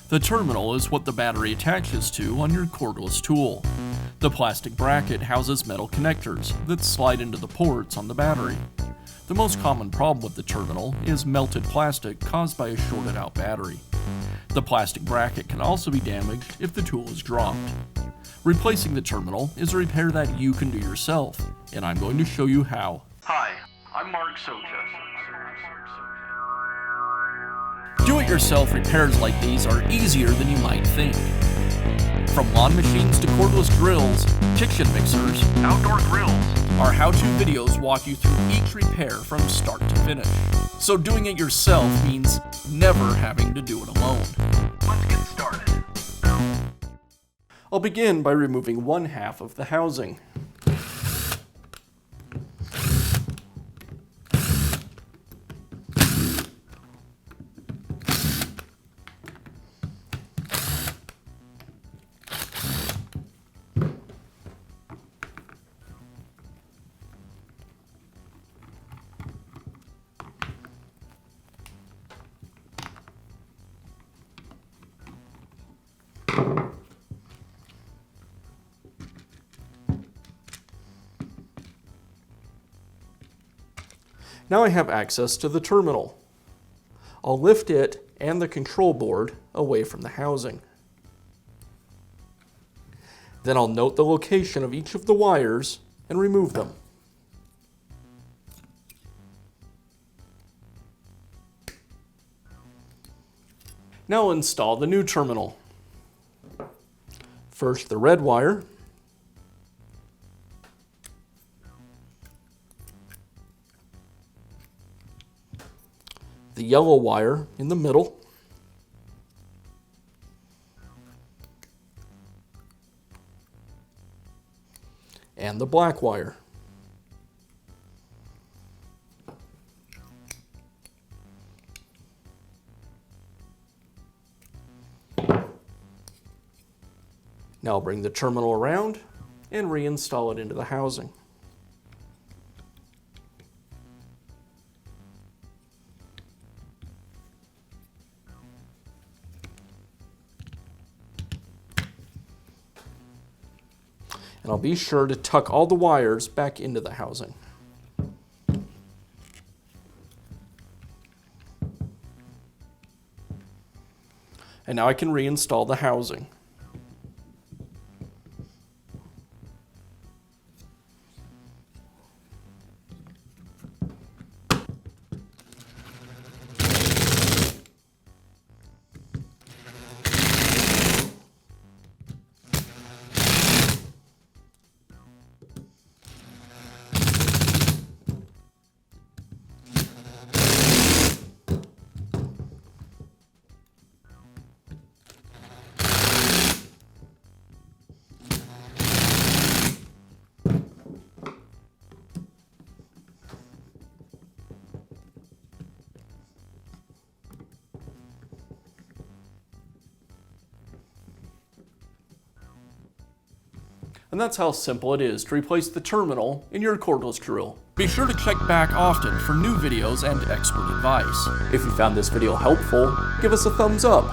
The terminal is what the battery attaches to on your cordless tool. The plastic bracket houses metal connectors that slide into the ports on the battery. The most common problem with the terminal is melted plastic caused by a shorted out battery. The plastic bracket can also be damaged if the tool is dropped. Replacing the terminal is a repair that you can do yourself, and I'm going to show you how. Hi, I'm Mark Socha. Do-it-yourself repairs like these are easier than you might think. From lawn machines to cordless drills, kitchen mixers, Outdoor grills. our how-to videos walk you through each repair from start to finish. So doing it yourself means never having to do it alone. Let's get started. I'll begin by removing one half of the housing. Now I have access to the terminal. I'll lift it and the control board away from the housing. Then I'll note the location of each of the wires and remove them. Now I'll install the new terminal. First the red wire, the yellow wire in the middle, and the black wire. Now I'll bring the terminal around and reinstall it into the housing. And I'll be sure to tuck all the wires back into the housing. And now I can reinstall the housing. And that's how simple it is to replace the terminal in your cordless drill. Be sure to check back often for new videos and expert advice. If you found this video helpful, give us a thumbs up